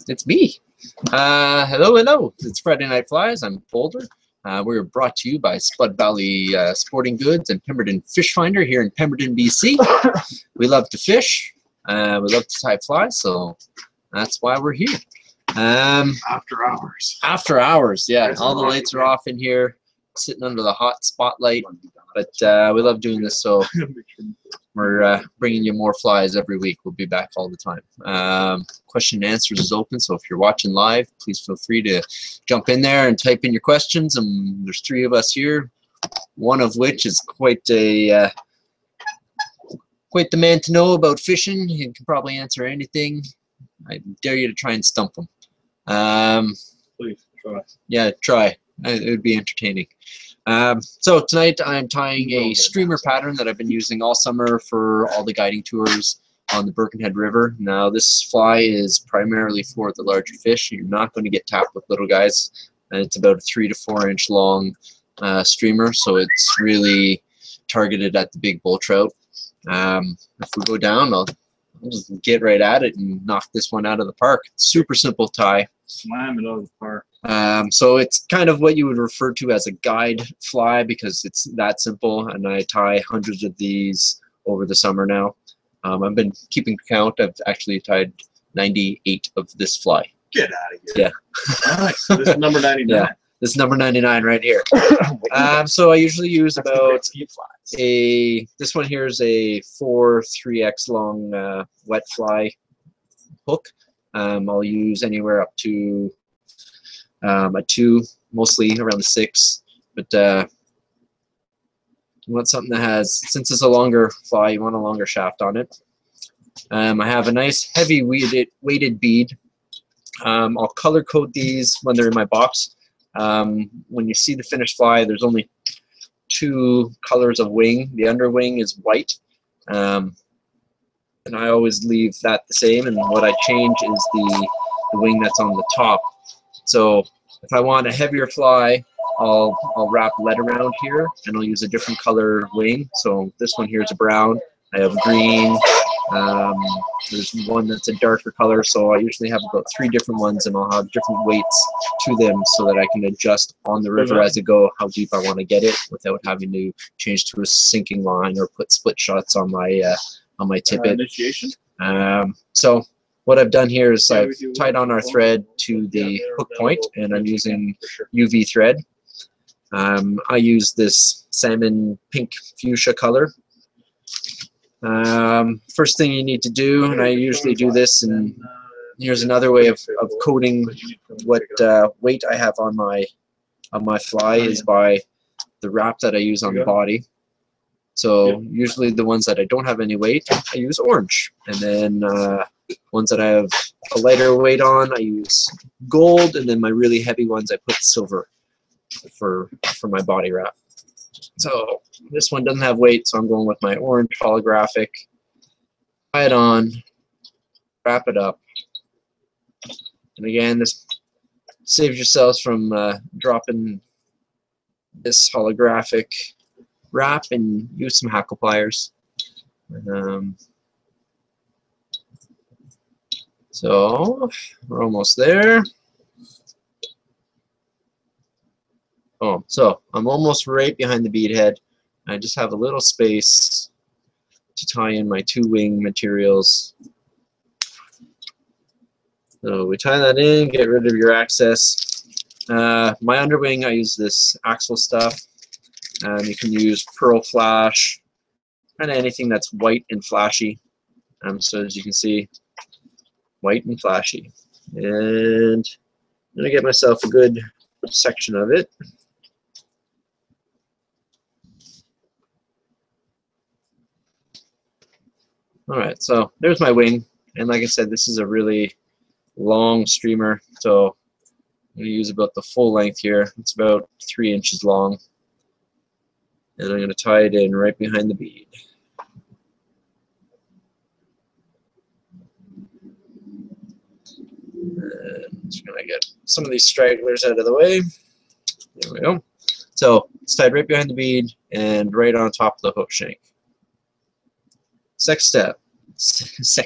It's me. Hello. It's Friday Night Flies. I'm Boulder. We're brought to you by Spud Valley Sporting Goods and Pemberton Fish Finder here in Pemberton, BC. We love to fish. We love to tie flies, so that's why we're here. After hours. After hours, yeah. All the lights are off in here, sitting under the hot spotlight. But we love doing this, so we're bringing you more flies every week. We'll be back all the time. Question and answers is open, so if you're watching live, please feel free to jump in there and type in your questions. And there's 3 of us here, one of which is quite the man to know about fishing. He can probably answer anything. I dare you to try and stump him. Please try. Yeah, try. It would be entertaining. So tonight I'm tying a streamer pattern that I've been using all summer for all the guiding tours on the Birkenhead River. Now this fly is primarily for the larger fish. You're not going to get tapped with little guys. It's about a 3 to 4 inch long streamer, so it's really targeted at the big bull trout. If we go down, I'll just get right at it and knock this one out of the park. Super simple tie. Slam it out of the park. So it's kind of what you would refer to as a guide fly because it's that simple, and I tie hundreds of these over the summer now. I've been keeping count. I've actually tied 98 of this fly. Get out of here. Yeah. Nice. So this is number 99. Yeah, this is number 99 right here. So I usually use about this one here is a 4-3x long wet fly hook. I'll use anywhere up to a 2, mostly around the 6, but you want something that has, since it's a longer fly, you want a longer shaft on it. I have a nice heavy weighted bead. I'll color code these when they're in my box. When you see the finished fly, there's only 2 colors of wing. The underwing is white, and I always leave that the same, and what I change is the wing that's on the top. So if I want a heavier fly, I'll wrap lead around here, and I'll use a different color wing. So this one here is a brown. I have green. There's one that's a darker color, so I usually have about 3 different ones, and I'll have different weights to them so that I can adjust on the river as I go how deep I want to get it without having to change to a sinking line or put split shots on my tippet. Initiation. So what I've done here is I've tied on our thread to the hook point, and I'm using UV thread. I use this salmon pink fuchsia color. First thing you need to do, and I usually do this, and here's another way of coding what weight I have on my fly, is by the wrap that I use on the body. So usually the ones that I don't have any weight, I use orange, and then ones that I have a lighter weight on, I use gold, and then my really heavy ones I put silver for my body wrap. So this one doesn't have weight, so I'm going with my orange holographic. Tie it on, wrap it up, and again, this saves yourselves from dropping this holographic wrap, and use some hackle pliers. So we're almost there. Oh, so I'm almost right behind the bead head. I just have a little space to tie in my 2 wing materials. So we tie that in, get rid of your access. My underwing, I use this Axle stuff. You can use pearl flash, kind of anything that's white and flashy. So as you can see, white and flashy. And I'm going to get myself a good section of it. Alright, so there's my wing, and like I said, this is a really long streamer, so I'm going to use about the full length here. It's about 3 inches long, and I'm going to tie it in right behind the bead. And just going to get some of these stragglers out of the way. There we go. So it's tied right behind the bead and right on top of the hook shank. Second step. Second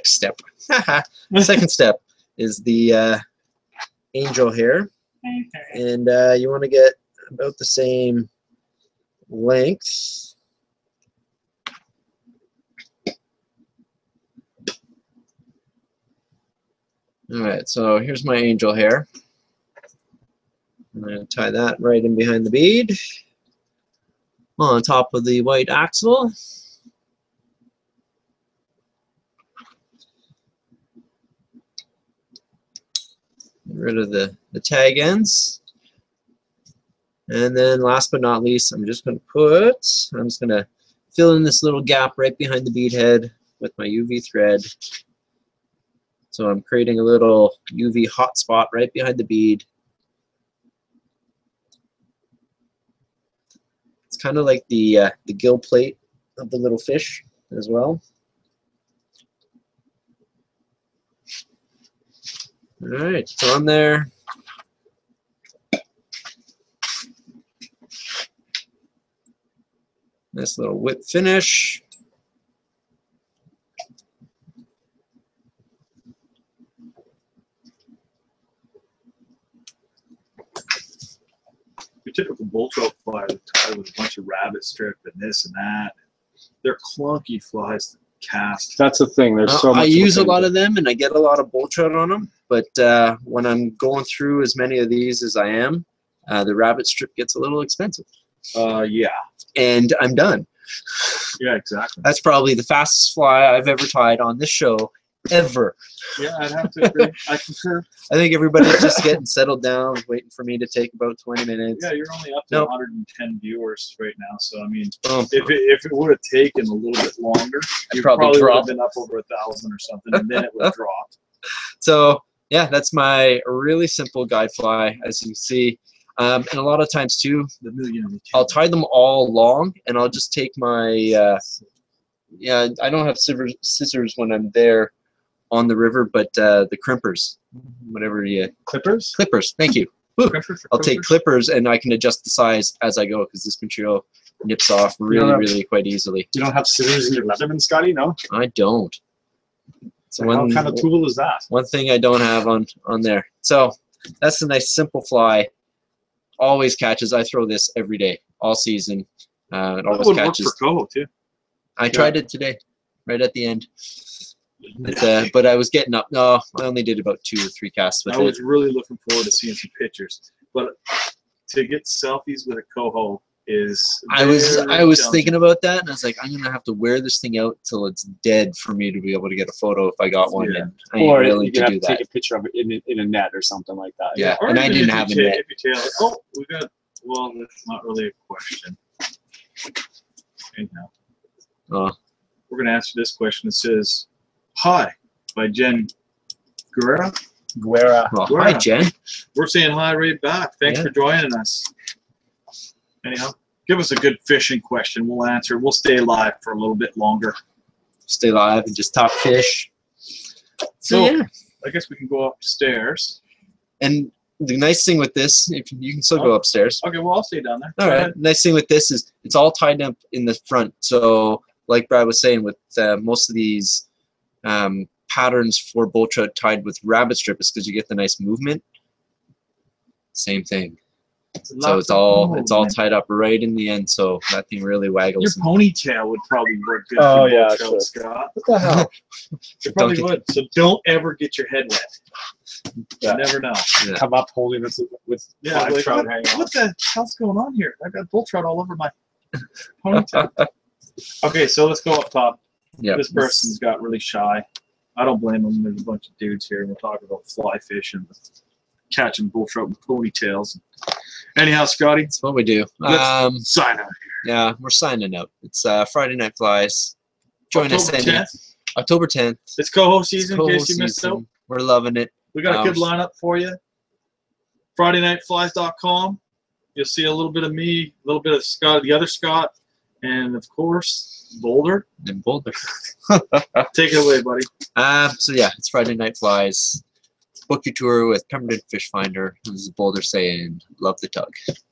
step. is the angel hair, and you want to get about the same length. All right, so here's my angel hair. I'm going to tie that right in behind the bead on top of the white axle. Get rid of the tag ends. And then last but not least, I'm just going to fill in this little gap right behind the bead head with my UV thread. So I'm creating a little UV hot spot right behind the bead. It's kind of like the gill plate of the little fish as well. All right, it's on there. Nice little whip finish. Your typical bull trout fly is tied with a bunch of rabbit strip and this and that. They're clunky flies to cast. That's the thing. There's so much. I use a lot of them, and I get a lot of bull trout on them. But when I'm going through as many of these as I am, the rabbit strip gets a little expensive. Yeah. And I'm done. Yeah, exactly. That's probably the fastest fly I've ever tied on this show, ever. Yeah, I'd have to agree. I concur. I think everybody's just getting settled down, waiting for me to take about 20 minutes. Yeah, you're only up to 110 viewers right now. So, I mean, Oh, if it would have taken a little bit longer, you probably would have been up over 1,000 or something, and then it would have dropped. So, yeah, that's my really simple guide fly, as you can see. And a lot of times, too, I'll tie them all long, and I'll just take my, yeah, I don't have scissors when I'm there on the river, but the crimpers, whatever you... Clippers? Clippers, thank you. I'll take clippers, and I can adjust the size as I go, because this material nips off really quite easily. You don't have scissors in your Leatherman, Scotty? No? I don't. So what kind of tool is that? One thing I don't have on there. So that's a nice simple fly. Always catches. I throw this every day, all season. It always catches. Work for coho too. I tried it today, right at the end. But I was getting up. No, I only did about 2 or 3 casts with it. I was really looking forward to seeing some pictures, but to get selfies with a coho is. I was thinking about that, and I was like, I'm gonna have to wear this thing out till it's dead for me to be able to get a photo if I got one. Yeah. And I ain't really you to have do to that. take a picture of it in a net or something like that. Yeah, Or and I even didn't if have you a net. If you tail it, oh, we got. Well, that's not really a question. Anyhow, we're gonna answer this question. It says, "Hi," by Jen Guerra. Well, hi, Jen. We're saying hi right back. Thanks for joining us. Anyhow, give us a good fishing question. We'll answer. We'll stay live for a little bit longer. Stay live and just talk fish. So yeah, I guess we can go upstairs. And the nice thing with this, if you can still go upstairs. Okay, well, I'll stay down there. All right. Nice thing with this is it's all tied up in the front. So like Brad was saying, with most of these patterns for bull trout tied with rabbit strip is because you get the nice movement. Same thing. So it's all tied up right in the end, so that thing really waggles. Your ponytail would probably work good for bull trout, Scott. What the hell? It probably would. So don't ever get your head wet. You never know. Yeah. Come up holding this with like, trout hanging on. What the hell's going on here? I got bull trout all over my ponytail. Okay, so let's go up top. Yep. This person's got really shy. I don't blame them. There's a bunch of dudes here, and we're talking about fly fishing, catching bull trout with ponytails. Anyhow, Scotty, that's what we do. Let's sign out here. Yeah, we're signing out. It's Friday Night Flies. Join us October 10th. It's coho season, in case you missed out. We're loving it. We got a good lineup for you. FridayNightFlies.com. You'll see a little bit of me, a little bit of Scott, the other Scott, and of course, Boulder. And Boulder. Take it away, buddy. So yeah, it's Friday Night Flies. Book your tour with Pemberton Fish Finder. This is Boulder saying, love the tug.